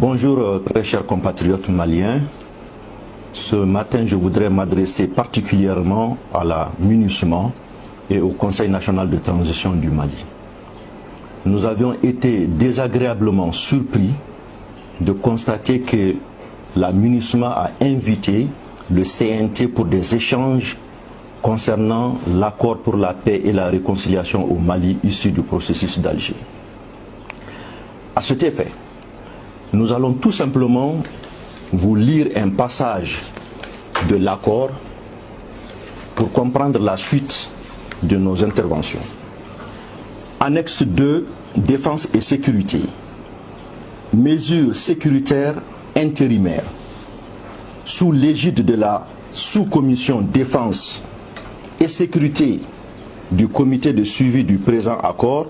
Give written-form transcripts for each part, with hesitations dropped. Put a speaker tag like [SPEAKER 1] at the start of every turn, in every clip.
[SPEAKER 1] Bonjour très chers compatriotes maliens. Ce matin, je voudrais m'adresser particulièrement à la MINUSMA et au Conseil national de transition du Mali. Nous avions été désagréablement surpris de constater que la MINUSMA a invité le CNT pour des échanges concernant l'accord pour la paix et la réconciliation au Mali issu du processus d'Alger. À cet effet, nous allons tout simplement vous lire un passage de l'accord pour comprendre la suite de nos interventions. Annexe 2, défense et sécurité. Mesures sécuritaires intérimaires. Sous l'égide de la sous-commission défense et sécurité du comité de suivi du présent accord,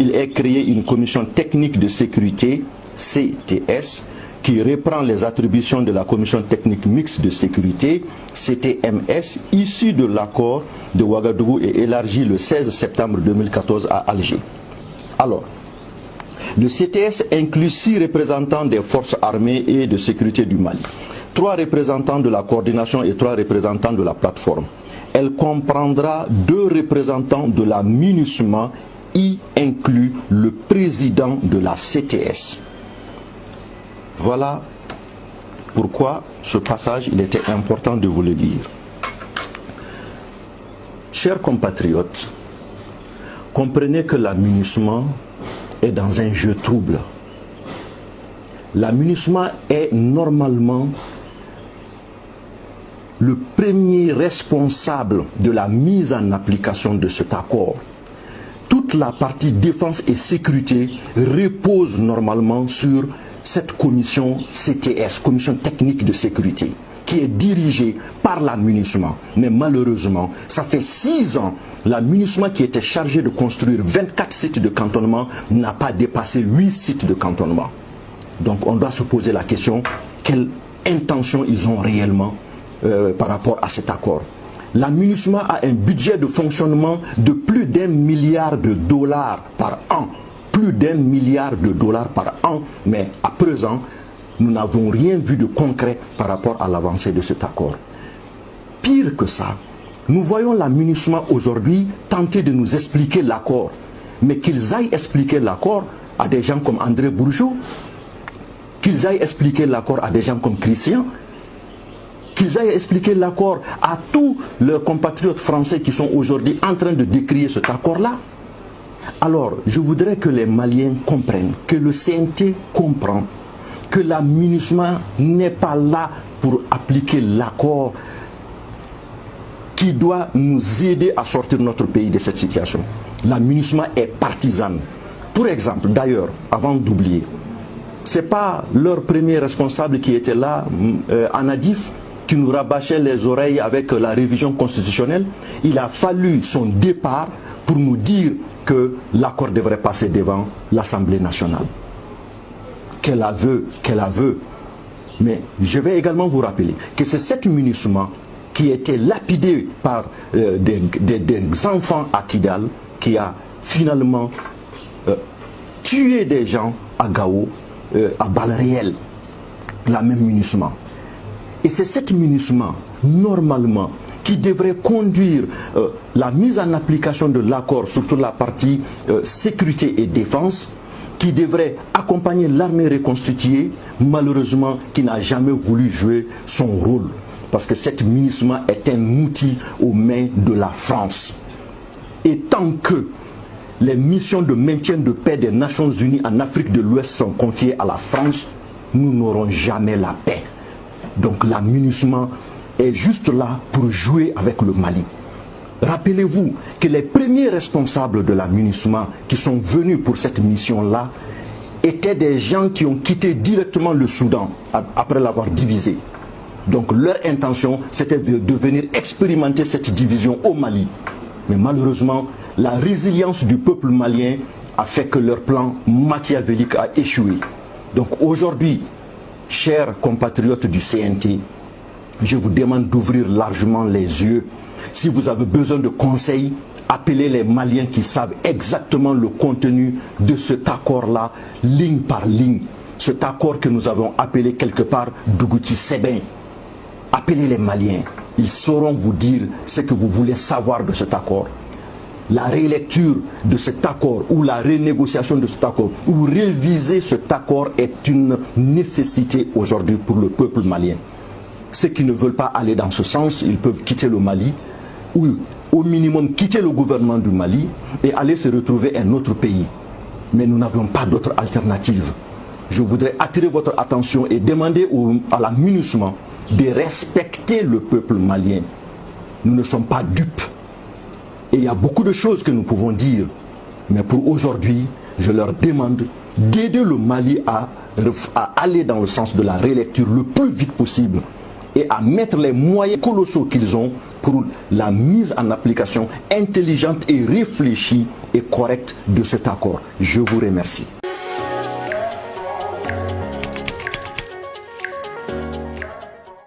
[SPEAKER 1] il est créé une commission technique de sécurité, CTS, qui reprend les attributions de la commission technique mixte de sécurité, CTMS, issue de l'accord de Ouagadougou et élargie le 16 septembre 2014 à Alger. Alors, le CTS inclut 6 représentants des forces armées et de sécurité du Mali, 3 représentants de la coordination et 3 représentants de la plateforme. Elle comprendra 2 représentants de la MINUSMA, y inclut le président de la CTS. Voilà pourquoi ce passage, il était important de vous le lire. Chers compatriotes, comprenez que la MINUSMA est dans un jeu trouble. La MINUSMA est normalement le premier responsable de la mise en application de cet accord. Toute la partie défense et sécurité repose normalement sur cette commission CTS, commission technique de sécurité, qui est dirigée par la MINUSMA. Mais malheureusement, ça fait 6 ans, la MINUSMA qui était chargée de construire 24 sites de cantonnement n'a pas dépassé 8 sites de cantonnement. Donc on doit se poser la question, quelle intention ils ont réellement par rapport à cet accord. La MINUSMA a un budget de fonctionnement de plus d'1 milliard de dollars par an. Plus d'1 milliard de dollars par an, mais à présent, nous n'avons rien vu de concret par rapport à l'avancée de cet accord. Pire que ça, nous voyons la MINUSMA aujourd'hui tenter de nous expliquer l'accord, mais qu'ils aillent expliquer l'accord à des gens comme André Bourgeot, qu'ils aillent expliquer l'accord à des gens comme Christian, qu'ils aillent expliquer l'accord à tous leurs compatriotes français qui sont aujourd'hui en train de décrier cet accord-là. Alors, je voudrais que les Maliens comprennent, que le CNT comprend, que la MINUSMA n'est pas là pour appliquer l'accord qui doit nous aider à sortir notre pays de cette situation. La MINUSMA est partisane. Pour exemple, d'ailleurs, avant d'oublier, ce n'est pas leur premier responsable qui était là, Anadif, qui nous rabâchait les oreilles avec la révision constitutionnelle. Il a fallu son départ pour nous dire que l'accord devrait passer devant l'Assemblée nationale. Quel aveu. Mais je vais également vous rappeler que c'est cette MINUSMA qui était lapidée par des enfants à Kidal qui a finalement tué des gens à Gao à balles réelles. La même MINUSMA. Et c'est cette MINUSMA, normalement, qui devrait conduire la mise en application de l'accord, surtout la partie sécurité et défense, qui devrait accompagner l'armée reconstituée, malheureusement, qui n'a jamais voulu jouer son rôle. Parce que cette MINUSMA est un outil aux mains de la France. Et tant que les missions de maintien de paix des Nations Unies en Afrique de l'Ouest sont confiées à la France, nous n'aurons jamais la paix. Donc la MINUSMA est juste là pour jouer avec le Mali. Rappelez-vous que les premiers responsables de la MINUSMA qui sont venus pour cette mission-là étaient des gens qui ont quitté directement le Soudan après l'avoir divisé. Donc leur intention, c'était de venir expérimenter cette division au Mali. Mais malheureusement, la résilience du peuple malien a fait que leur plan machiavélique a échoué. Donc aujourd'hui, chers compatriotes du CNT, je vous demande d'ouvrir largement les yeux. Si vous avez besoin de conseils, appelez les Maliens qui savent exactement le contenu de cet accord-là, ligne par ligne. cet accord que nous avons appelé quelque part Dougouti-Sebin. Appelez les Maliens, ils sauront vous dire ce que vous voulez savoir de cet accord. La rélecture de cet accord ou la renégociation de cet accord ou réviser cet accord est une nécessité aujourd'hui pour le peuple malien. Ceux qui ne veulent pas aller dans ce sens, ils peuvent quitter le Mali ou au minimum quitter le gouvernement du Mali et aller se retrouver un autre pays. Mais nous n'avons pas d'autre alternative. Je voudrais attirer votre attention et demander à la MINUSMA de respecter le peuple malien. Nous ne sommes pas dupes. Et il y a beaucoup de choses que nous pouvons dire. Mais pour aujourd'hui, je leur demande d'aider le Mali à aller dans le sens de la relecture le plus vite possible et à mettre les moyens colossaux qu'ils ont pour la mise en application intelligente et réfléchie et correcte de cet accord. Je vous remercie.